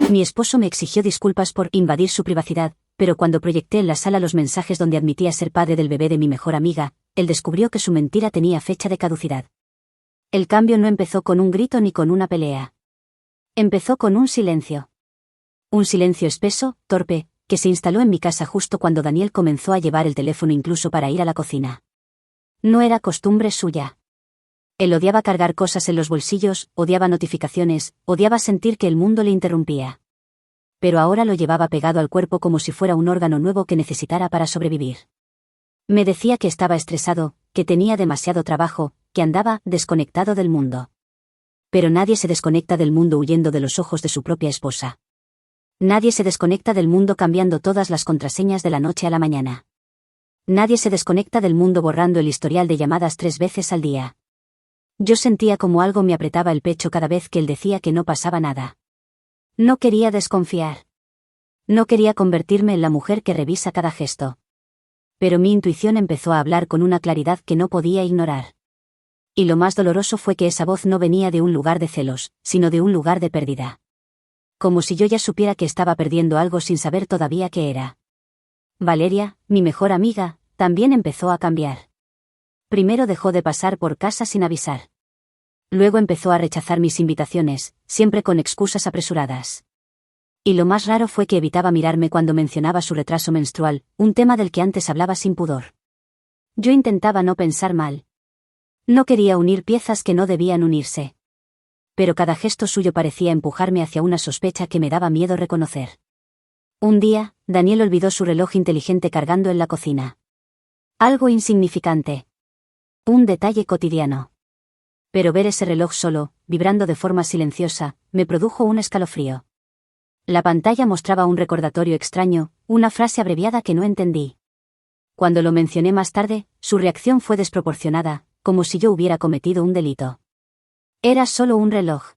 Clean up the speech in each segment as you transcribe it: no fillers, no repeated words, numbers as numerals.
Mi esposo me exigió disculpas por invadir su privacidad, pero cuando proyecté en la sala los mensajes donde admitía ser padre del bebé de mi mejor amiga, él descubrió que su mentira tenía fecha de caducidad. El cambio no empezó con un grito ni con una pelea. Empezó con un silencio. Un silencio espeso, torpe, que se instaló en mi casa justo cuando Daniel comenzó a llevar el teléfono incluso para ir a la cocina. No era costumbre suya. Él odiaba cargar cosas en los bolsillos, odiaba notificaciones, odiaba sentir que el mundo le interrumpía. Pero ahora lo llevaba pegado al cuerpo como si fuera un órgano nuevo que necesitara para sobrevivir. Me decía que estaba estresado, que tenía demasiado trabajo, que andaba desconectado del mundo. Pero nadie se desconecta del mundo huyendo de los ojos de su propia esposa. Nadie se desconecta del mundo cambiando todas las contraseñas de la noche a la mañana. Nadie se desconecta del mundo borrando el historial de llamadas 3 veces al día. Yo sentía como algo me apretaba el pecho cada vez que él decía que no pasaba nada. No quería desconfiar. No quería convertirme en la mujer que revisa cada gesto. Pero mi intuición empezó a hablar con una claridad que no podía ignorar. Y lo más doloroso fue que esa voz no venía de un lugar de celos, sino de un lugar de pérdida. Como si yo ya supiera que estaba perdiendo algo sin saber todavía qué era. Valeria, mi mejor amiga, también empezó a cambiar. Primero dejó de pasar por casa sin avisar. Luego empezó a rechazar mis invitaciones, siempre con excusas apresuradas. Y lo más raro fue que evitaba mirarme cuando mencionaba su retraso menstrual, un tema del que antes hablaba sin pudor. Yo intentaba no pensar mal. No quería unir piezas que no debían unirse. Pero cada gesto suyo parecía empujarme hacia una sospecha que me daba miedo reconocer. Un día, Daniel olvidó su reloj inteligente cargando en la cocina. Algo insignificante. Un detalle cotidiano. Pero ver ese reloj solo, vibrando de forma silenciosa, me produjo un escalofrío. La pantalla mostraba un recordatorio extraño, una frase abreviada que no entendí. Cuando lo mencioné más tarde, su reacción fue desproporcionada, como si yo hubiera cometido un delito. Era solo un reloj.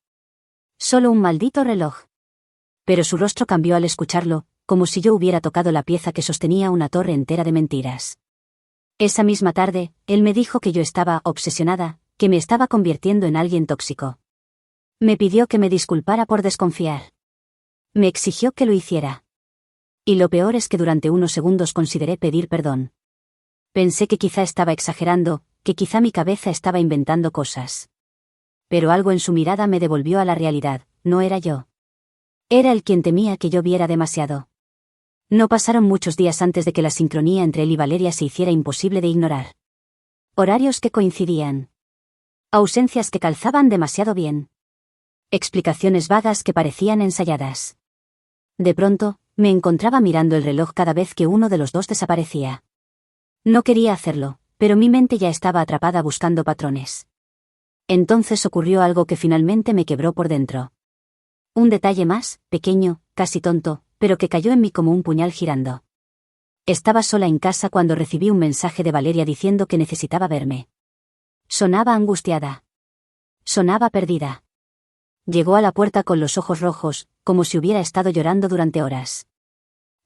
Solo un maldito reloj. Pero su rostro cambió al escucharlo, como si yo hubiera tocado la pieza que sostenía una torre entera de mentiras. Esa misma tarde, él me dijo que yo estaba obsesionada, que me estaba convirtiendo en alguien tóxico. Me pidió que me disculpara por desconfiar. Me exigió que lo hiciera. Y lo peor es que durante unos segundos consideré pedir perdón. Pensé que quizá estaba exagerando, que quizá mi cabeza estaba inventando cosas. Pero algo en su mirada me devolvió a la realidad, no era yo. Era él quien temía que yo viera demasiado. No pasaron muchos días antes de que la sincronía entre él y Valeria se hiciera imposible de ignorar. Horarios que coincidían. Ausencias que calzaban demasiado bien. Explicaciones vagas que parecían ensayadas. De pronto, me encontraba mirando el reloj cada vez que uno de los dos desaparecía. No quería hacerlo, pero mi mente ya estaba atrapada buscando patrones. Entonces ocurrió algo que finalmente me quebró por dentro. Un detalle más, pequeño, casi tonto, pero que cayó en mí como un puñal girando. Estaba sola en casa cuando recibí un mensaje de Valeria diciendo que necesitaba verme. Sonaba angustiada. Sonaba perdida. Llegó a la puerta con los ojos rojos, como si hubiera estado llorando durante horas.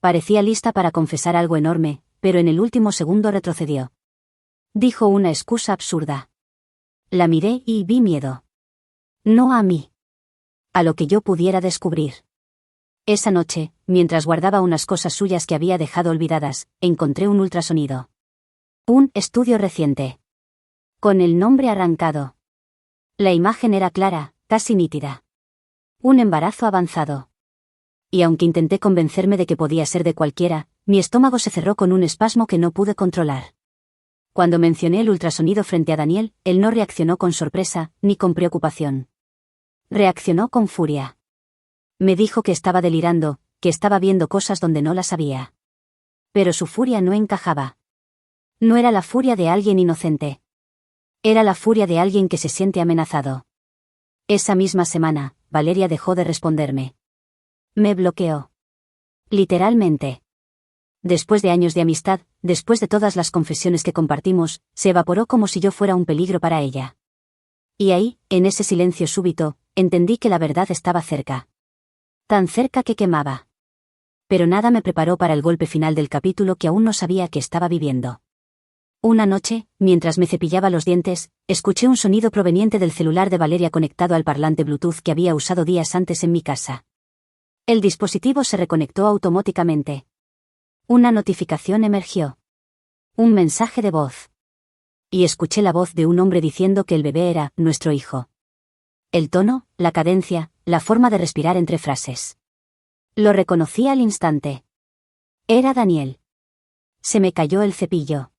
Parecía lista para confesar algo enorme, pero en el último segundo retrocedió. Dijo una excusa absurda. La miré y vi miedo. No a mí. A lo que yo pudiera descubrir. Esa noche, mientras guardaba unas cosas suyas que había dejado olvidadas, encontré un ultrasonido. Un estudio reciente. Con el nombre arrancado. La imagen era clara, casi nítida. Un embarazo avanzado. Y aunque intenté convencerme de que podía ser de cualquiera, mi estómago se cerró con un espasmo que no pude controlar. Cuando mencioné el ultrasonido frente a Daniel, él no reaccionó con sorpresa, ni con preocupación. Reaccionó con furia. Me dijo que estaba delirando, que estaba viendo cosas donde no las había. Pero su furia no encajaba. No era la furia de alguien inocente. Era la furia de alguien que se siente amenazado. Esa misma semana, Valeria dejó de responderme. Me bloqueó. Literalmente. Después de años de amistad, después de todas las confesiones que compartimos, se evaporó como si yo fuera un peligro para ella. Y ahí, en ese silencio súbito, entendí que la verdad estaba cerca. Tan cerca que quemaba. Pero nada me preparó para el golpe final del capítulo que aún no sabía que estaba viviendo. Una noche, mientras me cepillaba los dientes, escuché un sonido proveniente del celular de Valeria conectado al parlante Bluetooth que había usado días antes en mi casa. El dispositivo se reconectó automáticamente. Una notificación emergió. Un mensaje de voz. Y escuché la voz de un hombre diciendo que el bebé era nuestro hijo. El tono, la cadencia, la forma de respirar entre frases. Lo reconocí al instante. Era Daniel. Se me cayó el cepillo.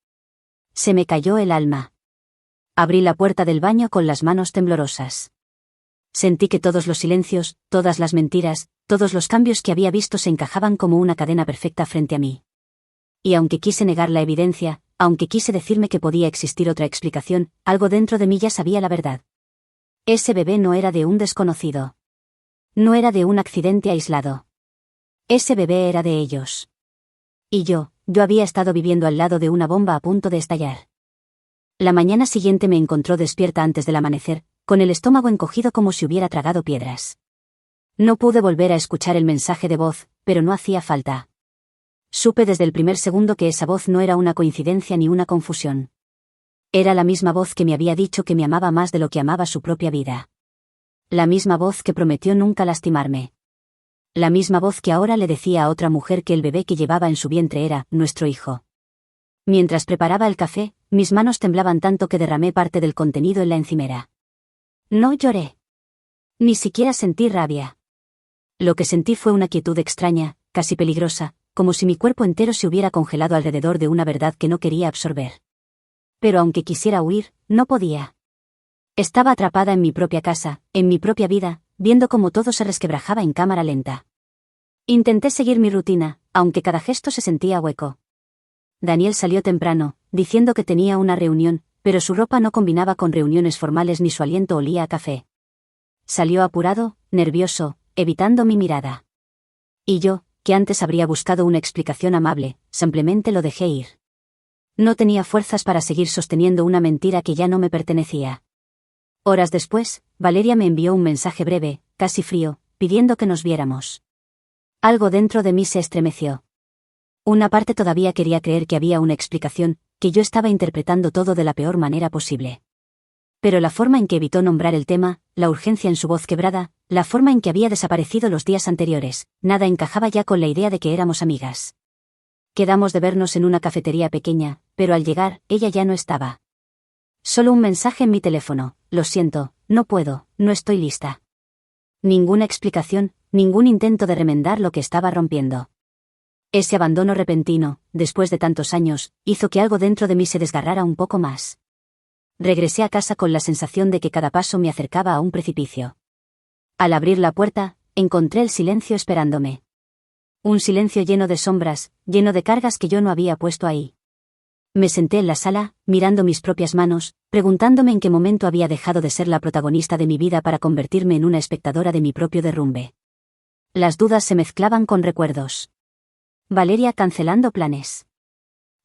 Se me cayó el alma. Abrí la puerta del baño con las manos temblorosas. Sentí que todos los silencios, todas las mentiras, todos los cambios que había visto se encajaban como una cadena perfecta frente a mí. Y aunque quise negar la evidencia, aunque quise decirme que podía existir otra explicación, algo dentro de mí ya sabía la verdad. Ese bebé no era de un desconocido. No era de un accidente aislado. Ese bebé era de ellos. Y yo había estado viviendo al lado de una bomba a punto de estallar. La mañana siguiente me encontró despierta antes del amanecer, con el estómago encogido como si hubiera tragado piedras. No pude volver a escuchar el mensaje de voz, pero no hacía falta. Supe desde el primer segundo que esa voz no era una coincidencia ni una confusión. Era la misma voz que me había dicho que me amaba más de lo que amaba su propia vida. La misma voz que prometió nunca lastimarme. La misma voz que ahora le decía a otra mujer que el bebé que llevaba en su vientre era nuestro hijo. Mientras preparaba el café, mis manos temblaban tanto que derramé parte del contenido en la encimera. No lloré. Ni siquiera sentí rabia. Lo que sentí fue una quietud extraña, casi peligrosa, como si mi cuerpo entero se hubiera congelado alrededor de una verdad que no quería absorber. Pero aunque quisiera huir, no podía. Estaba atrapada en mi propia casa, en mi propia vida, viendo cómo todo se resquebrajaba en cámara lenta. Intenté seguir mi rutina, aunque cada gesto se sentía hueco. Daniel salió temprano, diciendo que tenía una reunión, pero su ropa no combinaba con reuniones formales ni su aliento olía a café. Salió apurado, nervioso, evitando mi mirada. Y yo, que antes habría buscado una explicación amable, simplemente lo dejé ir. No tenía fuerzas para seguir sosteniendo una mentira que ya no me pertenecía. Horas después, Valeria me envió un mensaje breve, casi frío, pidiendo que nos viéramos. Algo dentro de mí se estremeció. Una parte todavía quería creer que había una explicación, que yo estaba interpretando todo de la peor manera posible. Pero la forma en que evitó nombrar el tema, la urgencia en su voz quebrada, la forma en que había desaparecido los días anteriores, nada encajaba ya con la idea de que éramos amigas. Quedamos de vernos en una cafetería pequeña, pero al llegar, ella ya no estaba. Solo un mensaje en mi teléfono: lo siento, no puedo, no estoy lista. Ninguna explicación, ningún intento de remendar lo que estaba rompiendo. Ese abandono repentino, después de tantos años, hizo que algo dentro de mí se desgarrara un poco más. Regresé a casa con la sensación de que cada paso me acercaba a un precipicio. Al abrir la puerta, encontré el silencio esperándome. Un silencio lleno de sombras, lleno de cargas que yo no había puesto ahí. Me senté en la sala, mirando mis propias manos, preguntándome en qué momento había dejado de ser la protagonista de mi vida para convertirme en una espectadora de mi propio derrumbe. Las dudas se mezclaban con recuerdos. Valeria cancelando planes.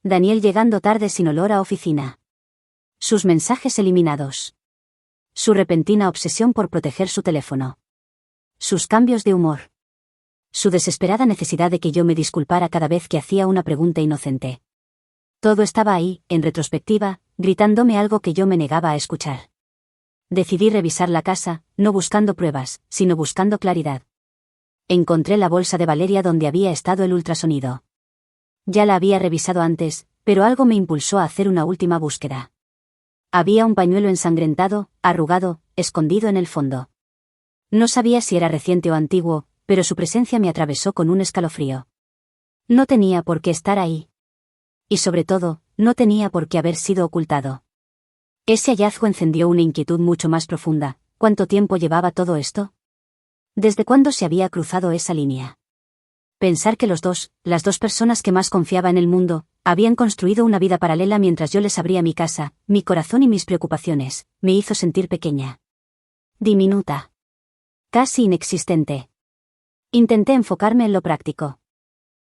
Daniel llegando tarde sin olor a oficina. Sus mensajes eliminados. Su repentina obsesión por proteger su teléfono. Sus cambios de humor. Su desesperada necesidad de que yo me disculpara cada vez que hacía una pregunta inocente. Todo estaba ahí, en retrospectiva, gritándome algo que yo me negaba a escuchar. Decidí revisar la casa, no buscando pruebas, sino buscando claridad. Encontré la bolsa de Valeria donde había estado el ultrasonido. Ya la había revisado antes, pero algo me impulsó a hacer una última búsqueda. Había un pañuelo ensangrentado, arrugado, escondido en el fondo. No sabía si era reciente o antiguo, pero su presencia me atravesó con un escalofrío. No tenía por qué estar ahí. Y sobre todo, no tenía por qué haber sido ocultado. Ese hallazgo encendió una inquietud mucho más profunda. ¿Cuánto tiempo llevaba todo esto? ¿Desde cuándo se había cruzado esa línea? Pensar que las dos personas que más confiaba en el mundo, habían construido una vida paralela mientras yo les abría mi casa, mi corazón y mis preocupaciones, me hizo sentir pequeña. Diminuta. Casi inexistente. Intenté enfocarme en lo práctico.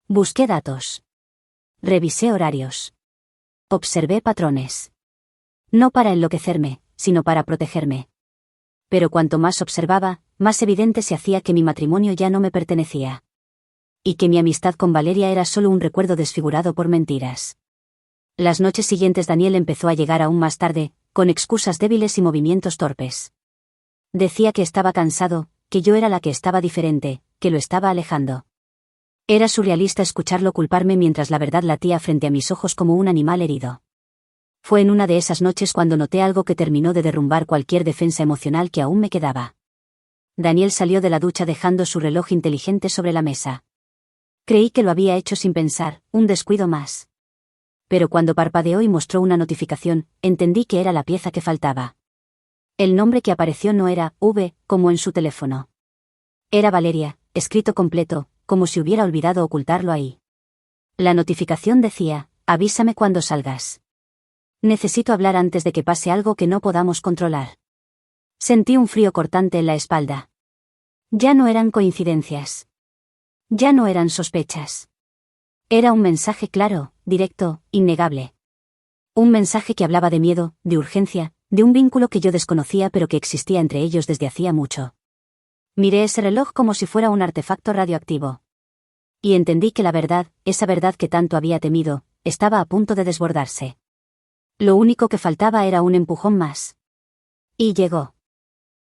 Busqué datos. Revisé horarios. Observé patrones. No para enloquecerme, sino para protegerme. Pero cuanto más observaba, más evidente se hacía que mi matrimonio ya no me pertenecía. Y que mi amistad con Valeria era solo un recuerdo desfigurado por mentiras. Las noches siguientes Daniel empezó a llegar aún más tarde, con excusas débiles y movimientos torpes. Decía que estaba cansado, que yo era la que estaba diferente, que lo estaba alejando. Era surrealista escucharlo culparme mientras la verdad latía frente a mis ojos como un animal herido. Fue en una de esas noches cuando noté algo que terminó de derrumbar cualquier defensa emocional que aún me quedaba. Daniel salió de la ducha dejando su reloj inteligente sobre la mesa. Creí que lo había hecho sin pensar, un descuido más. Pero cuando parpadeó y mostró una notificación, entendí que era la pieza que faltaba. El nombre que apareció no era V, como en su teléfono. Era Valeria, escrito completo, como si hubiera olvidado ocultarlo ahí. La notificación decía: avísame cuando salgas. Necesito hablar antes de que pase algo que no podamos controlar. Sentí un frío cortante en la espalda. Ya no eran coincidencias. Ya no eran sospechas. Era un mensaje claro, directo, innegable. Un mensaje que hablaba de miedo, de urgencia, de un vínculo que yo desconocía pero que existía entre ellos desde hacía mucho. Miré ese reloj como si fuera un artefacto radioactivo. Y entendí que la verdad, esa verdad que tanto había temido, estaba a punto de desbordarse. Lo único que faltaba era un empujón más. Y llegó.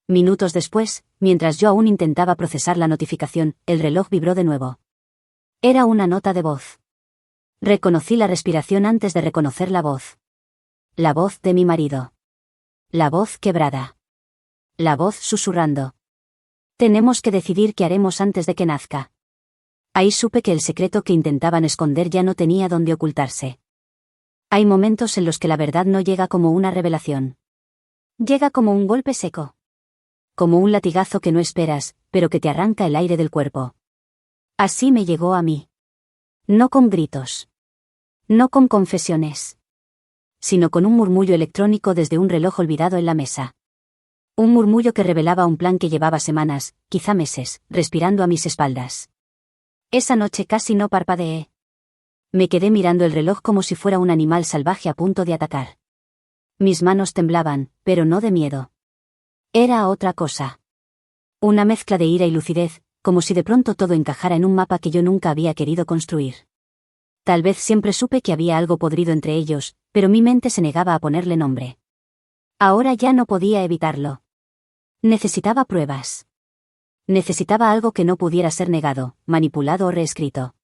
Minutos después, mientras yo aún intentaba procesar la notificación, el reloj vibró de nuevo. Era una nota de voz. Reconocí la respiración antes de reconocer la voz. La voz de mi marido. La voz quebrada. La voz susurrando. Tenemos que decidir qué haremos antes de que nazca. Ahí supe que el secreto que intentaban esconder ya no tenía dónde ocultarse. Hay momentos en los que la verdad no llega como una revelación. Llega como un golpe seco. Como un latigazo que no esperas, pero que te arranca el aire del cuerpo. Así me llegó a mí. No con gritos. No con confesiones. Sino con un murmullo electrónico desde un reloj olvidado en la mesa. Un murmullo que revelaba un plan que llevaba semanas, quizá meses, respirando a mis espaldas. Esa noche casi no parpadeé. Me quedé mirando el reloj como si fuera un animal salvaje a punto de atacar. Mis manos temblaban, pero no de miedo. Era otra cosa. Una mezcla de ira y lucidez, como si de pronto todo encajara en un mapa que yo nunca había querido construir. Tal vez siempre supe que había algo podrido entre ellos, pero mi mente se negaba a ponerle nombre. Ahora ya no podía evitarlo. Necesitaba pruebas. Necesitaba algo que no pudiera ser negado, manipulado o reescrito.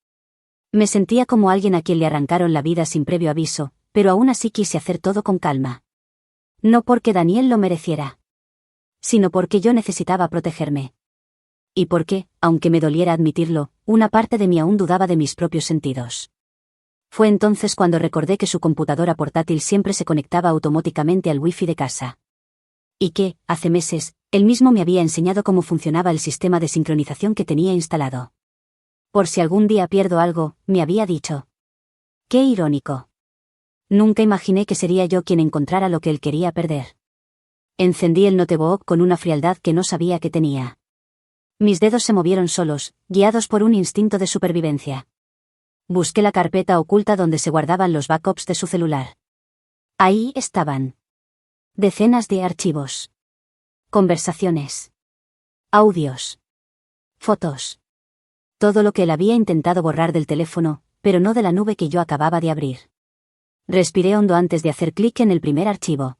Me sentía como alguien a quien le arrancaron la vida sin previo aviso, pero aún así quise hacer todo con calma. No porque Daniel lo mereciera, sino porque yo necesitaba protegerme. Y porque, aunque me doliera admitirlo, una parte de mí aún dudaba de mis propios sentidos. Fue entonces cuando recordé que su computadora portátil siempre se conectaba automáticamente al wifi de casa. Y que, hace meses, él mismo me había enseñado cómo funcionaba el sistema de sincronización que tenía instalado. Por si algún día pierdo algo, me había dicho. Qué irónico. Nunca imaginé que sería yo quien encontrara lo que él quería perder. Encendí el notebook con una frialdad que no sabía que tenía. Mis dedos se movieron solos, guiados por un instinto de supervivencia. Busqué la carpeta oculta donde se guardaban los backups de su celular. Ahí estaban. Decenas de archivos. Conversaciones. Audios. Fotos. Todo lo que él había intentado borrar del teléfono, pero no de la nube que yo acababa de abrir. Respiré hondo antes de hacer clic en el primer archivo.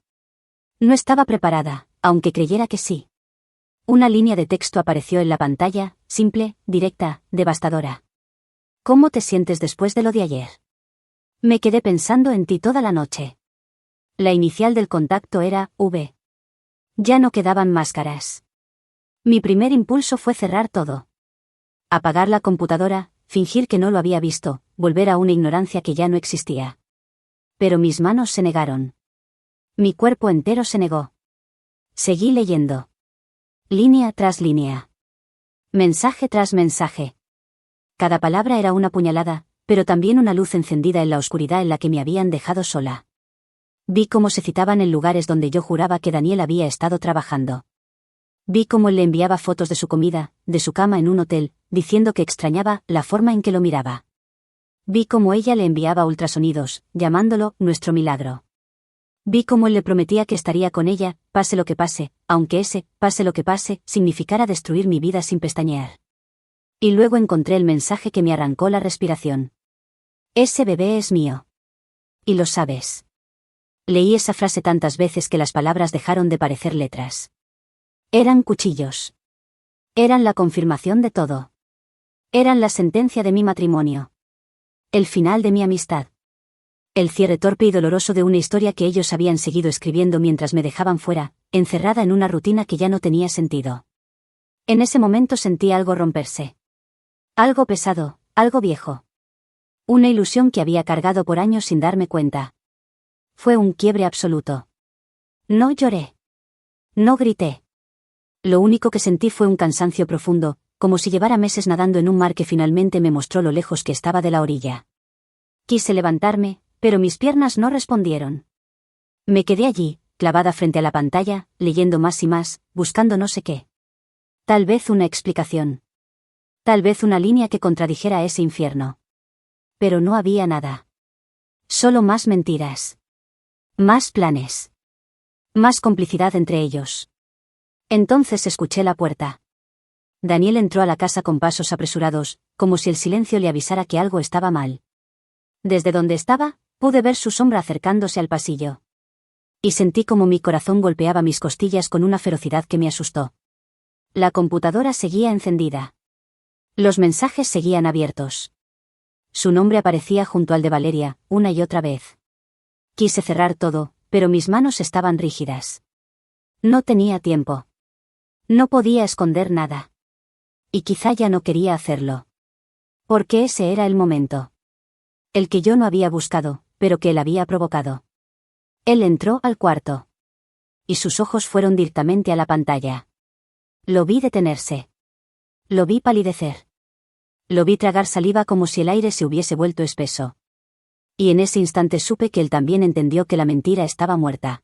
No estaba preparada, aunque creyera que sí. Una línea de texto apareció en la pantalla, simple, directa, devastadora. ¿Cómo te sientes después de lo de ayer? Me quedé pensando en ti toda la noche. La inicial del contacto era V. Ya no quedaban máscaras. Mi primer impulso fue cerrar todo. Apagar la computadora, fingir que no lo había visto, volver a una ignorancia que ya no existía. Pero mis manos se negaron. Mi cuerpo entero se negó. Seguí leyendo. Línea tras línea. Mensaje tras mensaje. Cada palabra era una puñalada, pero también una luz encendida en la oscuridad en la que me habían dejado sola. Vi cómo se citaban en lugares donde yo juraba que Daniel había estado trabajando. Vi cómo él le enviaba fotos de su comida, de su cama en un hotel, diciendo que extrañaba la forma en que lo miraba. Vi cómo ella le enviaba ultrasonidos, llamándolo nuestro milagro. Vi cómo él le prometía que estaría con ella, pase lo que pase, aunque ese, pase lo que pase, significara destruir mi vida sin pestañear. Y luego encontré el mensaje que me arrancó la respiración. Ese bebé es mío. Y lo sabes. Leí esa frase tantas veces que las palabras dejaron de parecer letras. Eran cuchillos. Eran la confirmación de todo. Eran la sentencia de mi matrimonio. El final de mi amistad. El cierre torpe y doloroso de una historia que ellos habían seguido escribiendo mientras me dejaban fuera, encerrada en una rutina que ya no tenía sentido. En ese momento sentí algo romperse. Algo pesado, algo viejo. Una ilusión que había cargado por años sin darme cuenta. Fue un quiebre absoluto. No lloré. No grité. Lo único que sentí fue un cansancio profundo, como si llevara meses nadando en un mar que finalmente me mostró lo lejos que estaba de la orilla. Quise levantarme, pero mis piernas no respondieron. Me quedé allí, clavada frente a la pantalla, leyendo más y más, buscando no sé qué. Tal vez una explicación. Tal vez una línea que contradijera ese infierno. Pero no había nada. Solo más mentiras. Más planes. Más complicidad entre ellos. Entonces escuché la puerta. Daniel entró a la casa con pasos apresurados, como si el silencio le avisara que algo estaba mal. Desde donde estaba, pude ver su sombra acercándose al pasillo. Y sentí como mi corazón golpeaba mis costillas con una ferocidad que me asustó. La computadora seguía encendida. Los mensajes seguían abiertos. Su nombre aparecía junto al de Valeria, una y otra vez. Quise cerrar todo, pero mis manos estaban rígidas. No tenía tiempo. No podía esconder nada. Y quizá ya no quería hacerlo. Porque ese era el momento. El que yo no había buscado, pero que él había provocado. Él entró al cuarto. Y sus ojos fueron directamente a la pantalla. Lo vi detenerse. Lo vi palidecer. Lo vi tragar saliva como si el aire se hubiese vuelto espeso. Y en ese instante supe que él también entendió que la mentira estaba muerta.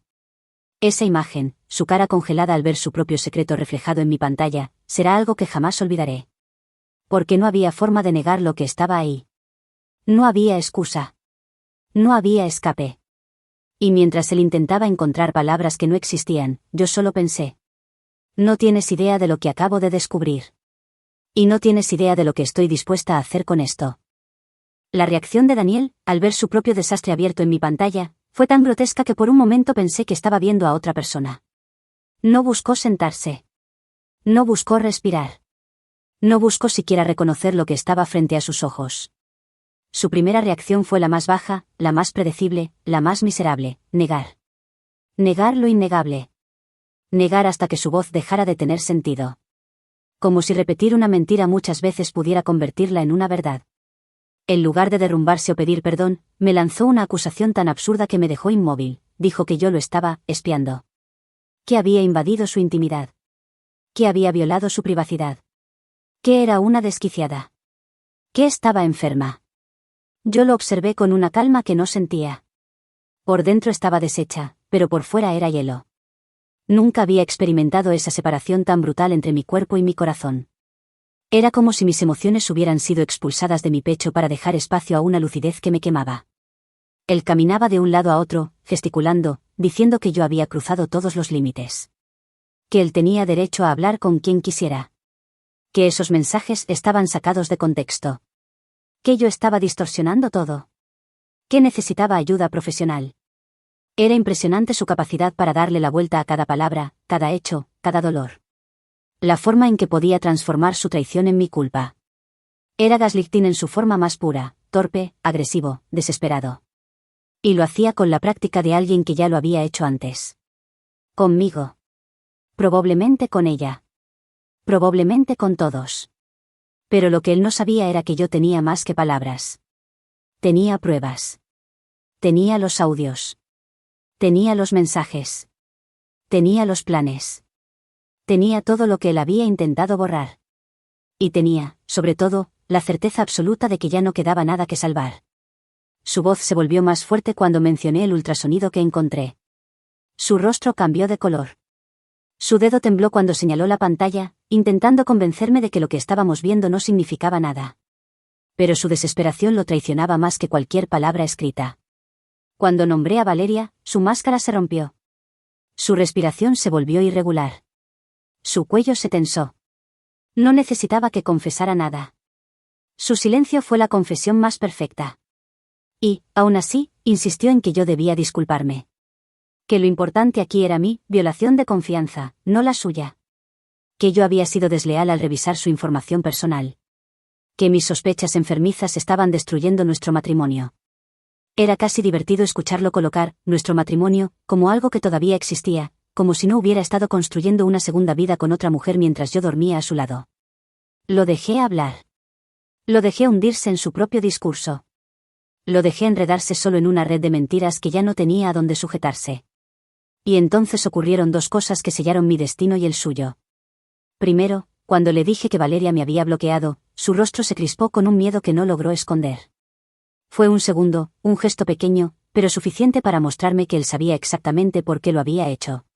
Esa imagen, su cara congelada al ver su propio secreto reflejado en mi pantalla, será algo que jamás olvidaré. Porque no había forma de negar lo que estaba ahí. No había excusa. No había escape. Y mientras él intentaba encontrar palabras que no existían, yo solo pensé. No tienes idea de lo que acabo de descubrir. Y no tienes idea de lo que estoy dispuesta a hacer con esto. La reacción de Daniel, al ver su propio desastre abierto en mi pantalla, fue tan grotesca que por un momento pensé que estaba viendo a otra persona. No buscó sentarse. No buscó respirar. No buscó siquiera reconocer lo que estaba frente a sus ojos. Su primera reacción fue la más baja, la más predecible, la más miserable: negar. Negar lo innegable. Negar hasta que su voz dejara de tener sentido. Como si repetir una mentira muchas veces pudiera convertirla en una verdad. En lugar de derrumbarse o pedir perdón, me lanzó una acusación tan absurda que me dejó inmóvil. Dijo que yo lo estaba espiando. Que había invadido su intimidad. Que había violado su privacidad. Que era una desquiciada. Que estaba enferma. Yo lo observé con una calma que no sentía. Por dentro estaba deshecha, pero por fuera era hielo. Nunca había experimentado esa separación tan brutal entre mi cuerpo y mi corazón. Era como si mis emociones hubieran sido expulsadas de mi pecho para dejar espacio a una lucidez que me quemaba. Él caminaba de un lado a otro, gesticulando, diciendo que yo había cruzado todos los límites. Que él tenía derecho a hablar con quien quisiera. Que esos mensajes estaban sacados de contexto. Que yo estaba distorsionando todo. Que necesitaba ayuda profesional. Era impresionante su capacidad para darle la vuelta a cada palabra, cada hecho, cada dolor. La forma en que podía transformar su traición en mi culpa. Era gaslighting en su forma más pura, torpe, agresivo, desesperado. Y lo hacía con la práctica de alguien que ya lo había hecho antes. Conmigo. Probablemente con ella. Probablemente con todos. Pero lo que él no sabía era que yo tenía más que palabras. Tenía pruebas. Tenía los audios. Tenía los mensajes. Tenía los planes. Tenía todo lo que él había intentado borrar. Y tenía, sobre todo, la certeza absoluta de que ya no quedaba nada que salvar. Su voz se volvió más fuerte cuando mencioné el ultrasonido que encontré. Su rostro cambió de color. Su dedo tembló cuando señaló la pantalla, intentando convencerme de que lo que estábamos viendo no significaba nada. Pero su desesperación lo traicionaba más que cualquier palabra escrita. Cuando nombré a Valeria, su máscara se rompió. Su respiración se volvió irregular. Su cuello se tensó. No necesitaba que confesara nada. Su silencio fue la confesión más perfecta. Y, aún así, insistió en que yo debía disculparme. Que lo importante aquí era mi violación de confianza, no la suya. Que yo había sido desleal al revisar su información personal. Que mis sospechas enfermizas estaban destruyendo nuestro matrimonio. Era casi divertido escucharlo colocar nuestro matrimonio como algo que todavía existía, como si no hubiera estado construyendo una segunda vida con otra mujer mientras yo dormía a su lado. Lo dejé hablar. Lo dejé hundirse en su propio discurso. Lo dejé enredarse solo en una red de mentiras que ya no tenía a dónde sujetarse. Y entonces ocurrieron dos cosas que sellaron mi destino y el suyo. Primero, cuando le dije que Valeria me había bloqueado, su rostro se crispó con un miedo que no logró esconder. Fue un segundo, un gesto pequeño, pero suficiente para mostrarme que él sabía exactamente por qué lo había hecho.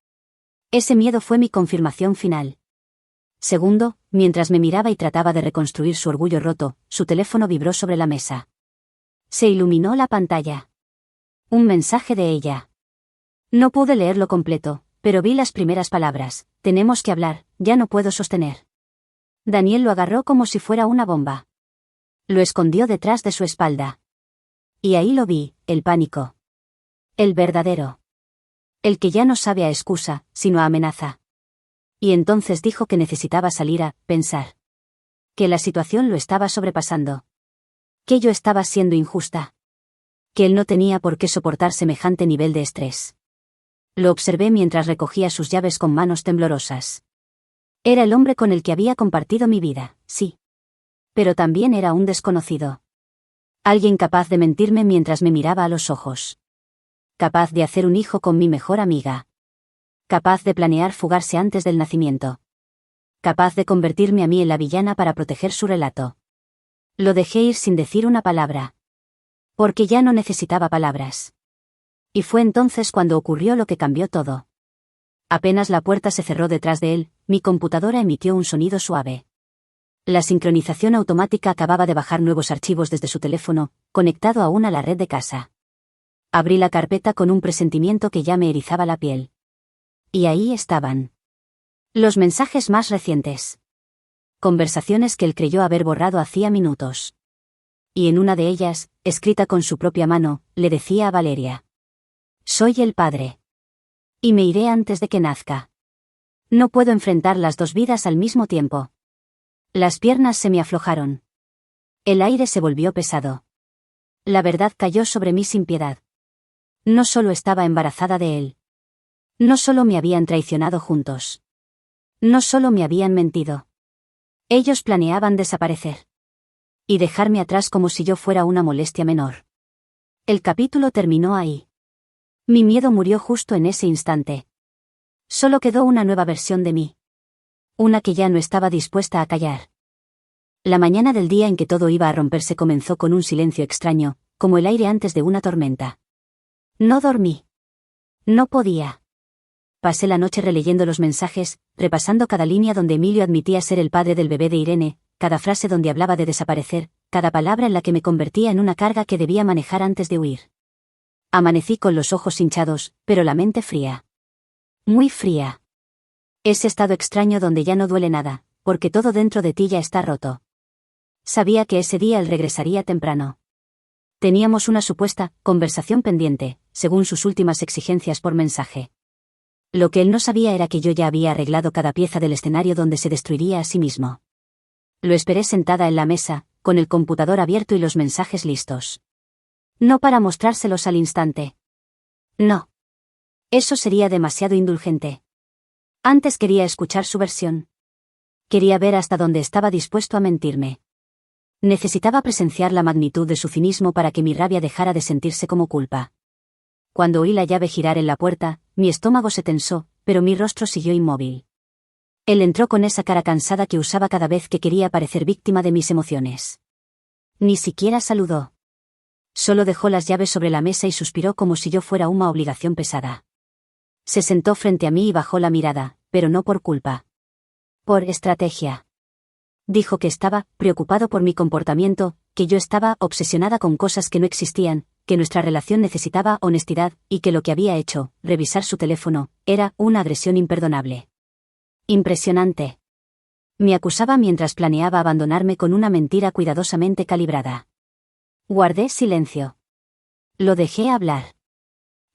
Ese miedo fue mi confirmación final. Segundo, mientras me miraba y trataba de reconstruir su orgullo roto, su teléfono vibró sobre la mesa. Se iluminó la pantalla. Un mensaje de ella. No pude leerlo completo, pero vi las primeras palabras. Tenemos que hablar, ya no puedo sostener. Daniel lo agarró como si fuera una bomba. Lo escondió detrás de su espalda. Y ahí lo vi, el pánico. El verdadero. El que ya no sabe a excusa, sino a amenaza. Y entonces dijo que necesitaba salir a pensar. Que la situación lo estaba sobrepasando. Que yo estaba siendo injusta. Que él no tenía por qué soportar semejante nivel de estrés. Lo observé mientras recogía sus llaves con manos temblorosas. Era el hombre con el que había compartido mi vida, sí. Pero también era un desconocido. Alguien capaz de mentirme mientras me miraba a los ojos. Capaz de hacer un hijo con mi mejor amiga. Capaz de planear fugarse antes del nacimiento. Capaz de convertirme a mí en la villana para proteger su relato. Lo dejé ir sin decir una palabra. Porque ya no necesitaba palabras. Y fue entonces cuando ocurrió lo que cambió todo. Apenas la puerta se cerró detrás de él, mi computadora emitió un sonido suave. La sincronización automática acababa de bajar nuevos archivos desde su teléfono, conectado aún a la red de casa. Abrí la carpeta con un presentimiento que ya me erizaba la piel. Y ahí estaban. Los mensajes más recientes. Conversaciones que él creyó haber borrado hacía minutos. Y en una de ellas, escrita con su propia mano, le decía a Valeria. Soy el padre. Y me iré antes de que nazca. No puedo enfrentar las dos vidas al mismo tiempo. Las piernas se me aflojaron. El aire se volvió pesado. La verdad cayó sobre mí sin piedad. No solo estaba embarazada de él. No solo me habían traicionado juntos. No solo me habían mentido. Ellos planeaban desaparecer. Y dejarme atrás como si yo fuera una molestia menor. El capítulo terminó ahí. Mi miedo murió justo en ese instante. Solo quedó una nueva versión de mí. Una que ya no estaba dispuesta a callar. La mañana del día en que todo iba a romperse comenzó con un silencio extraño, como el aire antes de una tormenta. No dormí. No podía. Pasé la noche releyendo los mensajes, repasando cada línea donde Emilio admitía ser el padre del bebé de Irene, cada frase donde hablaba de desaparecer, cada palabra en la que me convertía en una carga que debía manejar antes de huir. Amanecí con los ojos hinchados, pero la mente fría. Muy fría. Ese estado extraño donde ya no duele nada, porque todo dentro de ti ya está roto. Sabía que ese día él regresaría temprano. Teníamos una supuesta conversación pendiente, según sus últimas exigencias por mensaje. Lo que él no sabía era que yo ya había arreglado cada pieza del escenario donde se destruiría a sí mismo. Lo esperé sentada en la mesa, con el computador abierto y los mensajes listos. No para mostrárselos al instante. No. Eso sería demasiado indulgente. Antes quería escuchar su versión. Quería ver hasta dónde estaba dispuesto a mentirme. Necesitaba presenciar la magnitud de su cinismo para que mi rabia dejara de sentirse como culpa. Cuando oí la llave girar en la puerta, mi estómago se tensó, pero mi rostro siguió inmóvil. Él entró con esa cara cansada que usaba cada vez que quería parecer víctima de mis emociones. Ni siquiera saludó. Solo dejó las llaves sobre la mesa y suspiró como si yo fuera una obligación pesada. Se sentó frente a mí y bajó la mirada, pero no por culpa. Por estrategia. Dijo que estaba preocupado por mi comportamiento, que yo estaba obsesionada con cosas que no existían, que nuestra relación necesitaba honestidad, y que lo que había hecho, revisar su teléfono, era una agresión imperdonable. Impresionante. Me acusaba mientras planeaba abandonarme con una mentira cuidadosamente calibrada. Guardé silencio. Lo dejé hablar.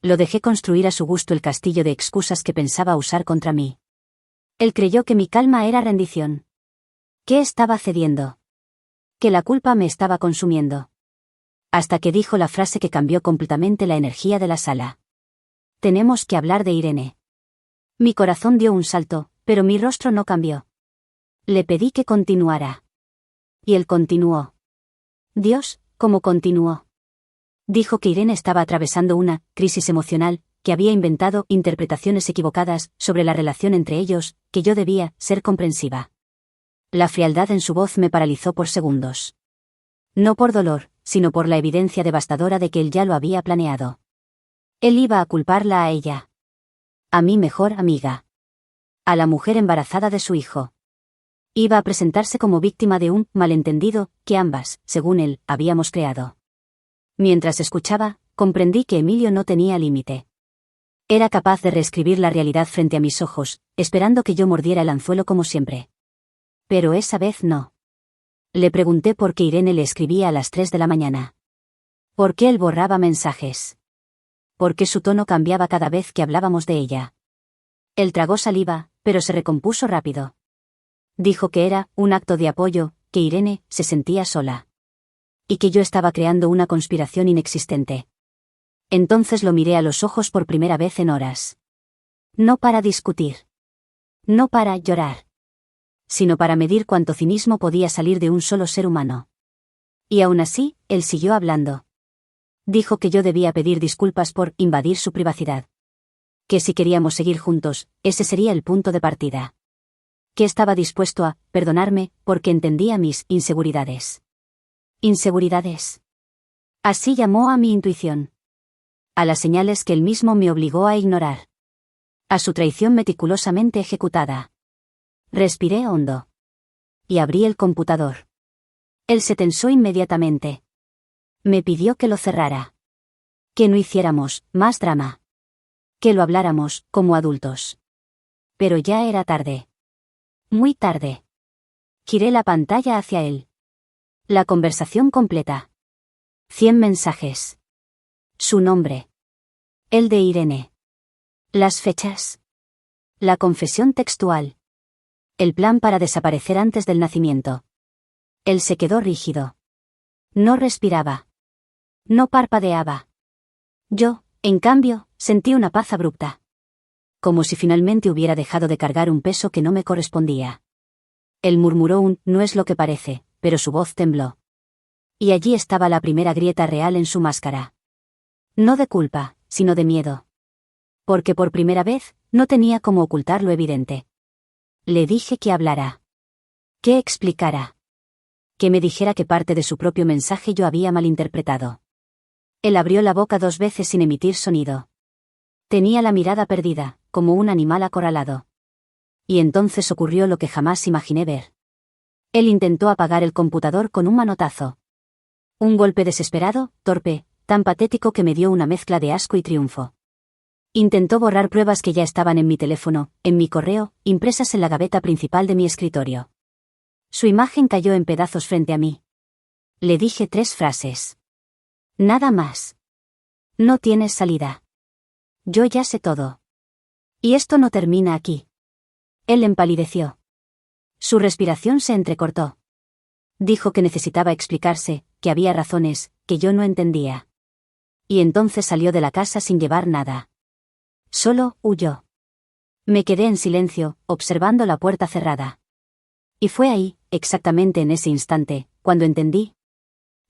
Lo dejé construir a su gusto el castillo de excusas que pensaba usar contra mí. Él creyó que mi calma era rendición. ¿Qué estaba cediendo? que la culpa me estaba consumiendo. Hasta que dijo la frase que cambió completamente la energía de la sala. Tenemos que hablar de Irene. Mi corazón dio un salto, pero mi rostro no cambió. Le pedí que continuara. Y él continuó. Dios, ¿cómo continuó? Dijo que Irene estaba atravesando una crisis emocional, que había inventado interpretaciones equivocadas sobre la relación entre ellos, que yo debía ser comprensiva. La frialdad en su voz me paralizó por segundos. No por dolor, sino por la evidencia devastadora de que él ya lo había planeado. Él iba a culparla a ella. A mi mejor amiga. A la mujer embarazada de su hijo. Iba a presentarse como víctima de un malentendido que ambas, según él, habíamos creado. Mientras escuchaba, comprendí que Emilio no tenía límite. Era capaz de reescribir la realidad frente a mis ojos, esperando que yo mordiera el anzuelo como siempre. Pero esa vez no. Le pregunté por qué Irene le escribía a las 3 de la mañana. ¿Por qué él borraba mensajes? ¿Por qué su tono cambiaba cada vez que hablábamos de ella? Él tragó saliva, pero se recompuso rápido. Dijo que era un acto de apoyo, que Irene se sentía sola. Y que yo estaba creando una conspiración inexistente. Entonces lo miré a los ojos por primera vez en horas. No para discutir. No para llorar. Sino para medir cuánto cinismo podía salir de un solo ser humano. Y aún así, él siguió hablando. Dijo que yo debía pedir disculpas por invadir su privacidad. Que si queríamos seguir juntos, ese sería el punto de partida. Que estaba dispuesto a perdonarme porque entendía mis inseguridades. ¿Inseguridades? Así llamó a mi intuición. A las señales que él mismo me obligó a ignorar. A su traición meticulosamente ejecutada. Respiré hondo. Y abrí el computador. Él se tensó inmediatamente. Me pidió que lo cerrara. Que no hiciéramos más drama. Que lo habláramos como adultos. Pero ya era tarde. Muy tarde. Giré la pantalla hacia él. La conversación completa. 100 mensajes. Su nombre. El de Irene. Las fechas. La confesión textual. El plan para desaparecer antes del nacimiento. Él se quedó rígido. No respiraba. No parpadeaba. Yo, en cambio, sentí una paz abrupta. Como si finalmente hubiera dejado de cargar un peso que no me correspondía. Él murmuró un "no es lo que parece", pero su voz tembló. Y allí estaba la primera grieta real en su máscara. No de culpa, sino de miedo. Porque por primera vez, no tenía cómo ocultar lo evidente. Le dije que hablara. Que explicara. Que me dijera que parte de su propio mensaje yo había malinterpretado. Él abrió la boca 2 veces sin emitir sonido. Tenía la mirada perdida, como un animal acorralado. Y entonces ocurrió lo que jamás imaginé ver. Él intentó apagar el computador con un manotazo. Un golpe desesperado, torpe, tan patético que me dio una mezcla de asco y triunfo. Intentó borrar pruebas que ya estaban en mi teléfono, en mi correo, impresas en la gaveta principal de mi escritorio. Su imagen cayó en pedazos frente a mí. Le dije 3 frases. Nada más. No tienes salida. Yo ya sé todo. Y esto no termina aquí. Él empalideció. Su respiración se entrecortó. Dijo que necesitaba explicarse, que había razones, que yo no entendía. Y entonces salió de la casa sin llevar nada. Solo huyó. Me quedé en silencio, observando la puerta cerrada. Y fue ahí, exactamente en ese instante, cuando entendí.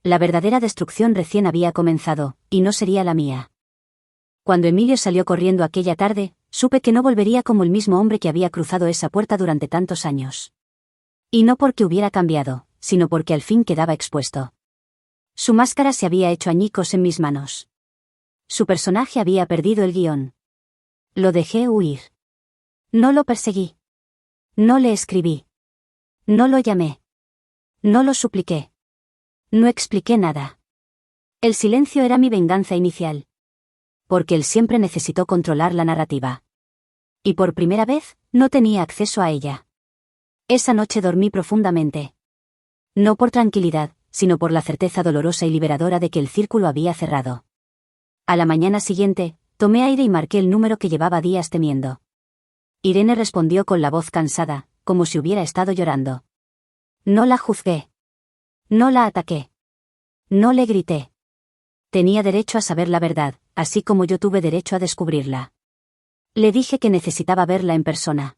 La verdadera destrucción recién había comenzado, y no sería la mía. Cuando Emilio salió corriendo aquella tarde, supe que no volvería como el mismo hombre que había cruzado esa puerta durante tantos años. Y no porque hubiera cambiado, sino porque al fin quedaba expuesto. Su máscara se había hecho añicos en mis manos. Su personaje había perdido el guión. Lo dejé huir. No lo perseguí. No le escribí. No lo llamé. No lo supliqué. No expliqué nada. El silencio era mi venganza inicial. Porque él siempre necesitó controlar la narrativa. Y por primera vez, no tenía acceso a ella. Esa noche dormí profundamente. No por tranquilidad, sino por la certeza dolorosa y liberadora de que el círculo había cerrado. A la mañana siguiente, tomé aire y marqué el número que llevaba días temiendo. Irene respondió con la voz cansada, como si hubiera estado llorando. No la juzgué. No la ataqué. No le grité. Tenía derecho a saber la verdad, así como yo tuve derecho a descubrirla. Le dije que necesitaba verla en persona.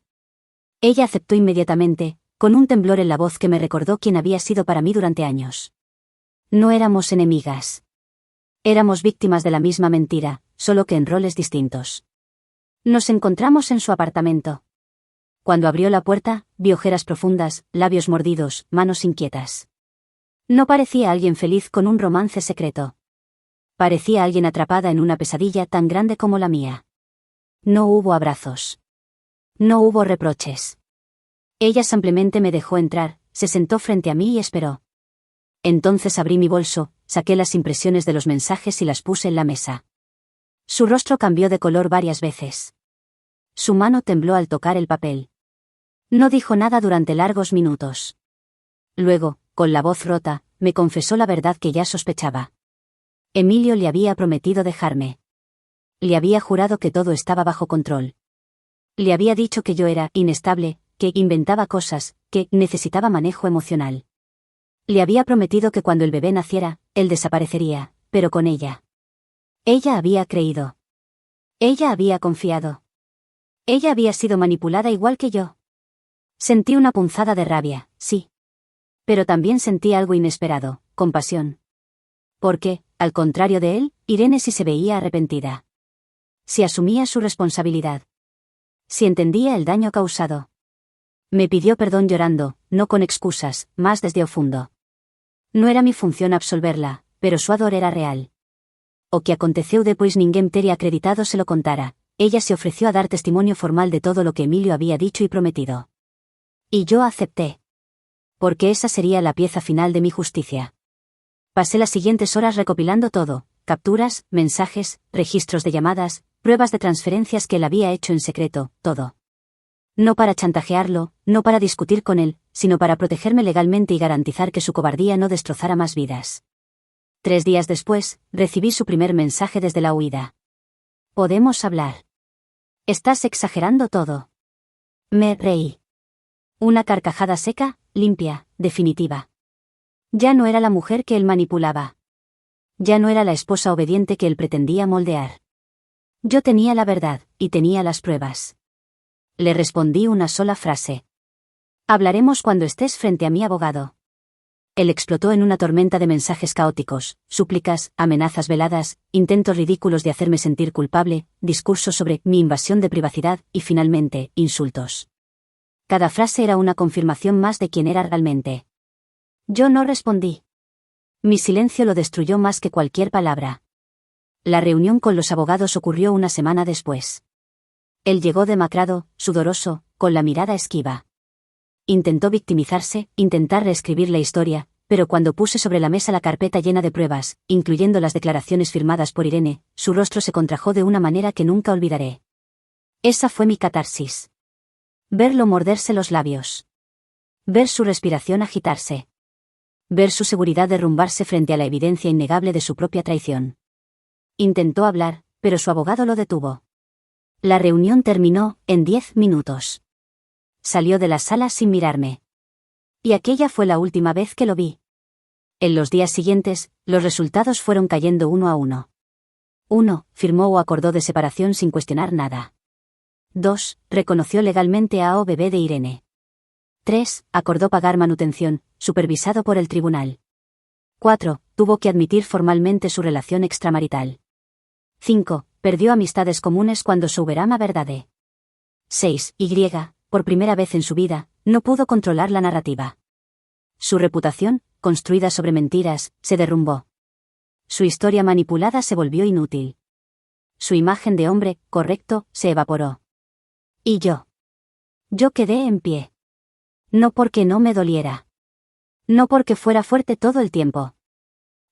Ella aceptó inmediatamente, con un temblor en la voz que me recordó quién había sido para mí durante años. No éramos enemigas. Éramos víctimas de la misma mentira, solo que en roles distintos. Nos encontramos en su apartamento. Cuando abrió la puerta, vi ojeras profundas, labios mordidos, manos inquietas. No parecía alguien feliz con un romance secreto. Parecía alguien atrapada en una pesadilla tan grande como la mía. No hubo abrazos. No hubo reproches. Ella simplemente me dejó entrar, se sentó frente a mí y esperó. Entonces abrí mi bolso, saqué las impresiones de los mensajes y las puse en la mesa. Su rostro cambió de color varias veces. Su mano tembló al tocar el papel. No dijo nada durante largos minutos. Luego, con la voz rota, me confesó la verdad que ya sospechaba. Emilio le había prometido dejarme. Le había jurado que todo estaba bajo control. Le había dicho que yo era inestable, que inventaba cosas, que necesitaba manejo emocional. Le había prometido que cuando el bebé naciera, él desaparecería, pero con ella. Ella había creído. Ella había confiado. Ella había sido manipulada igual que yo. Sentí una punzada de rabia, sí. Pero también sentí algo inesperado, compasión. Porque, al contrario de él, Irene sí se veía arrepentida. Si asumía su responsabilidad. Si entendía el daño causado. Me pidió perdón llorando, no con excusas, más desde o fundo. No era mi función absolverla, pero su ador era real. O que aconteceu depois ninguém teria acreditado se lo contara. Ella se ofreció a dar testimonio formal de todo lo que Emilio había dicho y prometido. Y yo acepté. Porque esa sería la pieza final de mi justicia. Pasé las siguientes horas recopilando todo, capturas, mensajes, registros de llamadas, pruebas de transferencias que él había hecho en secreto, todo. No para chantajearlo, no para discutir con él, sino para protegerme legalmente y garantizar que su cobardía no destrozara más vidas. 3 días después, recibí su primer mensaje desde la huida. ¿Podemos hablar? Estás exagerando todo. Me reí. Una carcajada seca, limpia, definitiva. Ya no era la mujer que él manipulaba. Ya no era la esposa obediente que él pretendía moldear. Yo tenía la verdad, y tenía las pruebas. Le respondí una sola frase. Hablaremos cuando estés frente a mi abogado. Él explotó en una tormenta de mensajes caóticos, súplicas, amenazas veladas, intentos ridículos de hacerme sentir culpable, discursos sobre mi invasión de privacidad y finalmente, insultos. Cada frase era una confirmación más de quién era realmente. Yo no respondí. Mi silencio lo destruyó más que cualquier palabra. La reunión con los abogados ocurrió una semana después. Él llegó demacrado, sudoroso, con la mirada esquiva. Intentó victimizarse, intentar reescribir la historia, pero cuando puse sobre la mesa la carpeta llena de pruebas, incluyendo las declaraciones firmadas por Irene, su rostro se contrajo de una manera que nunca olvidaré. Esa fue mi catarsis. Verlo morderse los labios. Ver su respiración agitarse. Ver su seguridad derrumbarse frente a la evidencia innegable de su propia traición. Intentó hablar, pero su abogado lo detuvo. La reunión terminó en 10 minutos. Salió de la sala sin mirarme. Y aquella fue la última vez que lo vi. En los días siguientes, los resultados fueron cayendo uno a uno. 1. Firmó o acordó de separación sin cuestionar nada. 2. Reconoció legalmente a o bebé de Irene. 3. Acordó pagar manutención, supervisado por el tribunal. 4. Tuvo que admitir formalmente su relación extramarital. 5. Perdió amistades comunes cuando souberá a verdade. 6. Y, por primera vez en su vida, no pudo controlar la narrativa. Su reputación, construida sobre mentiras, se derrumbó. Su historia manipulada se volvió inútil. Su imagen de hombre, correcto, se evaporó. Y yo. Yo quedé en pie. No porque no me doliera. No porque fuera fuerte todo el tiempo.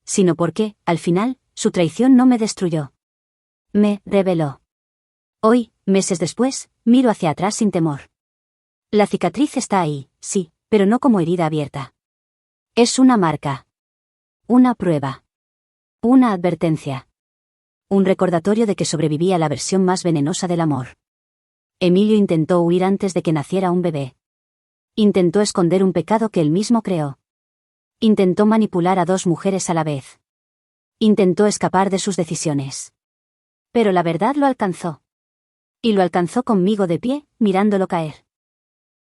Sino porque, al final, su traición no me destruyó. Me reveló. Hoy, meses después, miro hacia atrás sin temor. La cicatriz está ahí, sí, pero no como herida abierta. Es una marca. Una prueba. Una advertencia. Un recordatorio de que sobreviví a la versión más venenosa del amor. Emilio intentó huir antes de que naciera un bebé. Intentó esconder un pecado que él mismo creó. Intentó manipular a dos mujeres a la vez. Intentó escapar de sus decisiones. Pero la verdad lo alcanzó. Y lo alcanzó conmigo de pie, mirándolo caer.